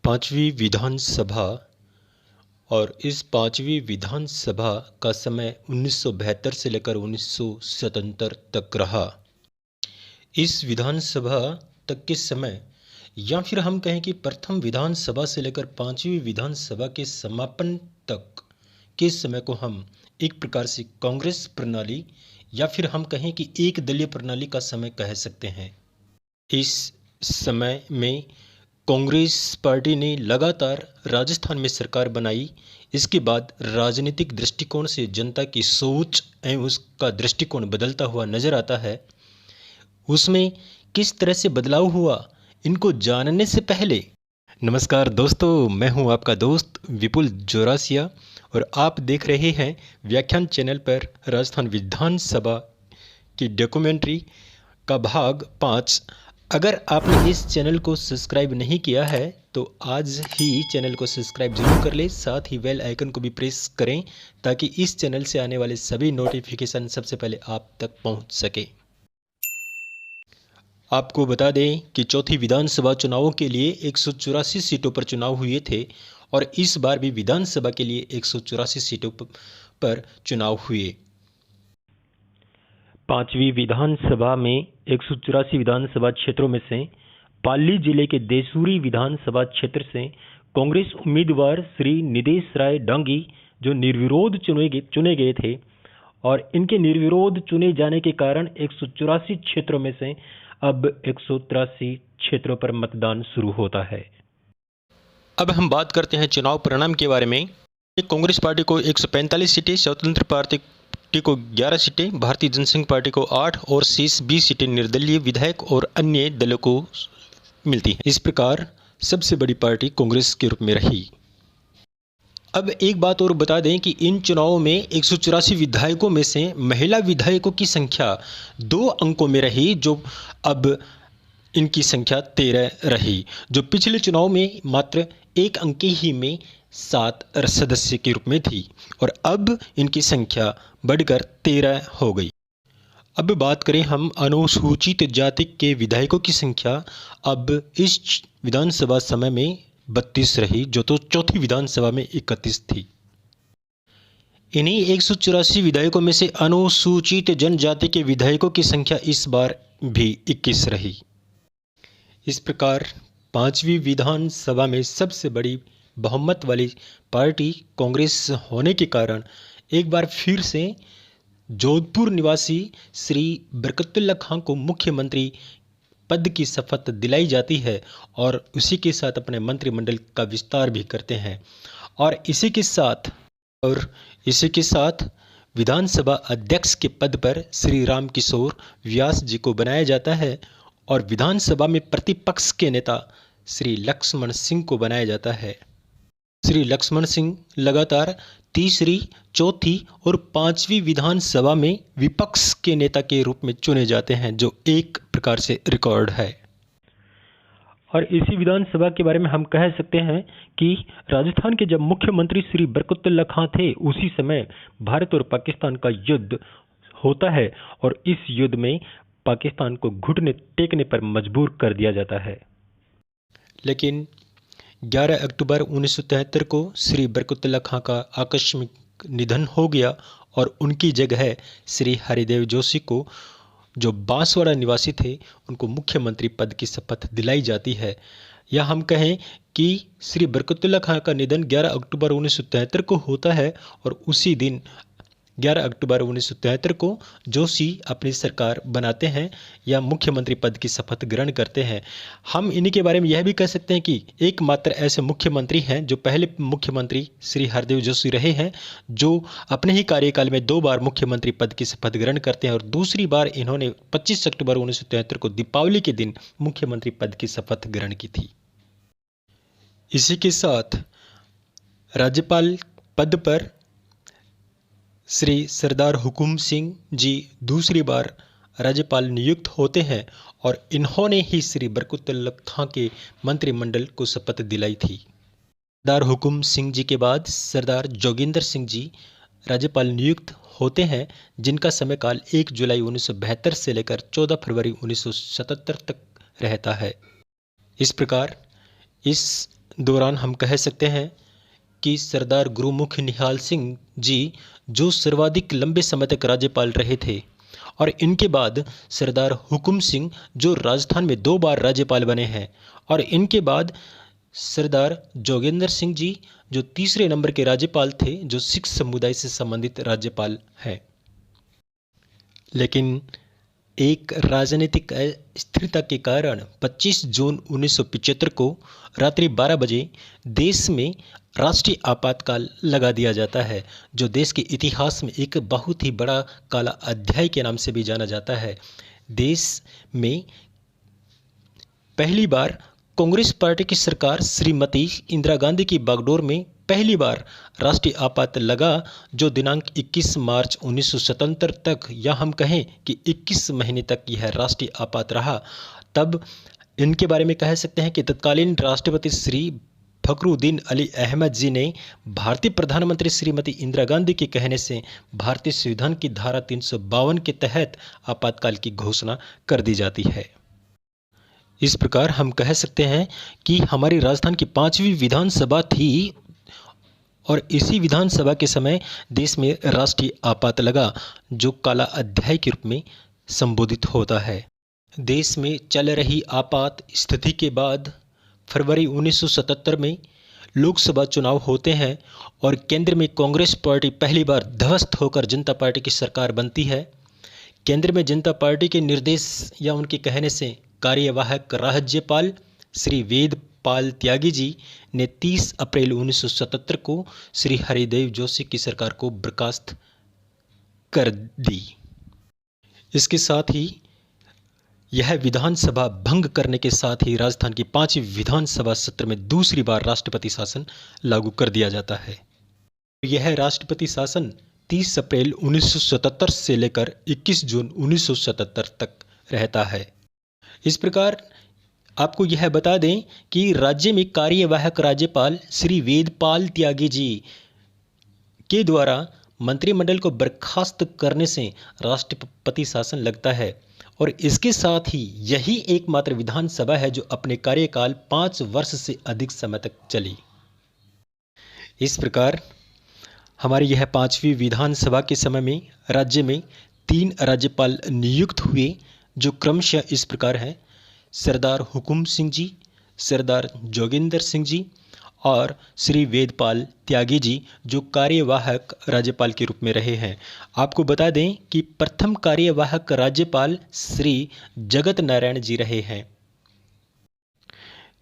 पांचवी विधानसभा और इस पांचवी विधानसभा का समय 1972 से लेकर 1977 तक रहा। इस विधानसभा तक के समय या फिर हम कहें कि प्रथम विधानसभा से लेकर पांचवी विधानसभा के समापन तक के समय को हम एक प्रकार से कांग्रेस प्रणाली या फिर हम कहें कि एक दलीय प्रणाली का समय कह सकते हैं। इस समय में कांग्रेस पार्टी ने लगातार राजस्थान में सरकार बनाई। इसके बाद राजनीतिक दृष्टिकोण से जनता की सोच एवं उसका दृष्टिकोण बदलता हुआ नजर आता है। उसमें किस तरह से बदलाव हुआ, इनको जानने से पहले नमस्कार दोस्तों, मैं हूं आपका दोस्त विपुल जोरासिया और आप देख रहे हैं व्याख्यान चैनल पर राजस्थान विधानसभा की डॉक्यूमेंट्री का भाग 5। अगर आपने इस चैनल को सब्सक्राइब नहीं किया है तो आज ही चैनल को सब्सक्राइब जरूर कर ले, साथ ही बेल आइकन को भी प्रेस करें ताकि इस चैनल से आने वाले सभी नोटिफिकेशन सबसे पहले आप तक पहुंच सके। आपको बता दें कि चौथी विधानसभा चुनावों के लिए 184 सीटों पर चुनाव हुए थे और इस बार भी विधानसभा के लिए 184 सीटों पर चुनाव हुए। पांचवी विधानसभा में 184 विधानसभा क्षेत्रों में से पाली जिले के देसूरी विधानसभा क्षेत्र से कांग्रेस उम्मीदवार श्री निदेश राय डांगी जो निर्विरोध चुने गए थे और इनके निर्विरोध चुने जाने के कारण 184 क्षेत्रों में से अब 183 क्षेत्रों पर मतदान शुरू होता है। अब हम बात करते हैं चुनाव परिणाम के बारे में। कांग्रेस पार्टी को 145 सीटें, स्वतंत्र पार्टी को 11 सीटें, भारतीय जनसंघ पार्टी को 8 और शेष 20 सीटें निर्दलीय विधायक और अन्य दलों को मिलती हैं। इस प्रकार सबसे बड़ी पार्टी कांग्रेस के रूप में रही। अब एक बात और बता दें कि इन चुनावों में 184 विधायकों में से महिला विधायकों की संख्या 2 अंकों में रही, जो अब इनकी संख्या 13 रही, जो पिछले चुनाव में मात्र 1 अंक ही में 7 सदस्य के रूप में थी और अब इनकी संख्या बढ़कर 13 हो गई। अब बात करें हम अनुसूचित जाति के विधायकों की संख्या, अब इस विधानसभा समय में 32 रही, जो तो चौथी विधानसभा में 31 थी। इन्हीं 184 विधायकों में से अनुसूचित जनजाति के विधायकों की संख्या इस बार भी 21 रही। इस प्रकार पांचवी विधानसभा में सबसे बड़ी बहुमत वाली पार्टी कांग्रेस होने के कारण एक बार फिर से जोधपुर निवासी श्री बरकतुल्ला खां को मुख्यमंत्री पद की शपथ दिलाई जाती है और उसी के साथ अपने मंत्रिमंडल का विस्तार भी करते हैं और इसी के साथ विधानसभा अध्यक्ष के पद पर श्री राम किशोर व्यास जी को बनाया जाता है और विधानसभा में प्रतिपक्ष के नेता श्री लक्ष्मण सिंह को बनाया जाता है। श्री लक्ष्मण सिंह लगातार तीसरी, चौथी और पांचवी विधानसभा में विपक्ष के नेता के रूप में चुने जाते हैं, जो एक प्रकार से रिकॉर्ड है। और इसी विधानसभा के बारे में हम कह सकते हैं कि राजस्थान के जब मुख्यमंत्री श्री बरकतुल्ला खां थे, उसी समय भारत और पाकिस्तान का युद्ध होता है और इस युद्ध में पाकिस्तान को घुटने टेकने पर मजबूर कर दिया जाता है। लेकिन 11 अक्टूबर 1973 को श्री बरकतुल्ला खां का आकस्मिक निधन हो गया और उनकी जगह श्री हरिदेव जोशी को, जो बांसवाड़ा निवासी थे, उनको मुख्यमंत्री पद की शपथ दिलाई जाती है। या हम कहें कि श्री बरकतुल्ला खां का निधन 11 अक्टूबर 1973 को होता है और उसी दिन 11 अक्टूबर 1973 को जोशी अपनी सरकार बनाते हैं या मुख्यमंत्री पद की शपथ ग्रहण करते हैं। हम इन्हीं के बारे में यह भी कह सकते हैं कि एकमात्र ऐसे मुख्यमंत्री हैं जो पहले मुख्यमंत्री श्री हरदेव जोशी रहे हैं, जो अपने ही कार्यकाल में 2 बार मुख्यमंत्री पद की शपथ ग्रहण करते हैं और दूसरी बार इन्होंने 25 अक्टूबर 1973 को दीपावली के दिन मुख्यमंत्री पद की शपथ ग्रहण की थी। इसी के साथ राज्यपाल पद पर श्री सरदार हुकुम सिंह जी दूसरी बार राज्यपाल नियुक्त होते हैं और इन्होंने ही श्री बरकतुल्ला खां के मंत्रिमंडल को शपथ दिलाई थी। सरदार हुकुम सिंह जी के बाद सरदार जोगिंदर सिंह जी राज्यपाल नियुक्त होते हैं, जिनका समयकाल 1 जुलाई 1972 से लेकर 14 फरवरी 1977 तक रहता है। इस प्रकार इस दौरान हम कह सकते हैं कि सरदार गुरुमुख निहाल सिंह जी जो सर्वाधिक लंबे समय तक राज्यपाल रहे थे, और इनके बाद सरदार हुकुम सिंह जो राजस्थान में 2 बार राज्यपाल बने हैं, और इनके बाद सरदार जोगेंद्र सिंह जी जो तीसरे नंबर के राज्यपाल थे, जो सिख समुदाय से संबंधित राज्यपाल हैं। लेकिन एक राजनीतिक अस्थिरता के कारण 25 जून 1975 को रात्रि 12 बजे देश में राष्ट्रीय आपातकाल लगा दिया जाता है, जो देश के इतिहास में एक बहुत ही बड़ा काला अध्याय के नाम से भी जाना जाता है। देश में पहली बार कांग्रेस पार्टी की सरकार श्रीमती इंदिरा गांधी की बागडोर में पहली बार राष्ट्रीय आपात लगा, जो दिनांक 21 मार्च 1977 तक, या हम कहें कि 21 महीने तक यह राष्ट्रीय आपात रहा। तब इनके बारे में कह सकते हैं कि तत्कालीन राष्ट्रपति श्री फखरुद्दीन अली अहमद जी ने भारतीय प्रधानमंत्री श्रीमती इंदिरा गांधी के कहने से भारतीय संविधान की धारा 352 के तहत आपातकाल की घोषणा कर दी जाती है। इस प्रकार हम कह सकते हैं कि हमारी राजस्थान की 5वीं विधानसभा थी, और इसी विधानसभा के समय देश में राष्ट्रीय आपात लगा, जो काला अध्याय के रूप में संबोधित होता है। देश में चल रही आपात स्थिति के बाद फरवरी 1977 में लोकसभा चुनाव होते हैं, और केंद्र में कांग्रेस पार्टी पहली बार ध्वस्त होकर जनता पार्टी की सरकार बनती है। केंद्र में जनता पार्टी के निर्देश या उनके कहने से कार्यवाहक राज्यपाल श्री वेदपाल त्यागी जी ने 30 अप्रैल 1977 को श्री हरिदेव जोशी की सरकार को बर्खास्त कर दी। इसके साथ ही यह विधानसभा भंग करने के साथ ही राजस्थान की 5वीं विधानसभा सत्र में दूसरी बार राष्ट्रपति शासन लागू कर दिया जाता है। यह राष्ट्रपति शासन 30 अप्रैल 1977 से लेकर 21 जून 1977 तक रहता है। इस प्रकार आपको यह बता दें कि राज्य में कार्यवाहक राज्यपाल श्री वेदपाल त्यागी जी के द्वारा मंत्रिमंडल को बर्खास्त करने से राष्ट्रपति शासन लगता है, और इसके साथ ही यही एकमात्र विधानसभा है जो अपने कार्यकाल 5 वर्ष से अधिक समय तक चली। इस प्रकार हमारी यह 5वीं विधानसभा के समय में राज्य में 3 राज्यपाल नियुक्त हुए, जो क्रमशः इस प्रकार हैं: सरदार हुकुम सिंह जी, सरदार जोगेंद्र सिंह जी और श्री वेदपाल त्यागी जी, जो कार्यवाहक राज्यपाल के रूप में रहे हैं। आपको बता दें कि प्रथम कार्यवाहक राज्यपाल श्री जगत नारायण जी रहे हैं।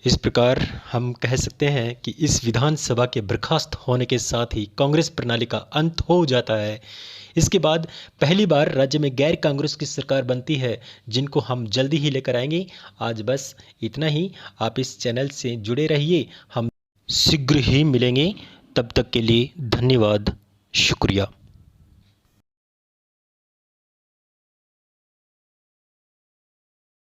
इस प्रकार हम कह सकते हैं कि इस विधानसभा के बर्खास्त होने के साथ ही कांग्रेस प्रणाली का अंत हो जाता है। इसके बाद पहली बार राज्य में गैर कांग्रेस की सरकार बनती है, जिनको हम जल्दी ही लेकर आएंगे। आज बस इतना ही। आप इस चैनल से जुड़े रहिए, हम शीघ्र ही मिलेंगे। तब तक के लिए धन्यवाद, शुक्रिया।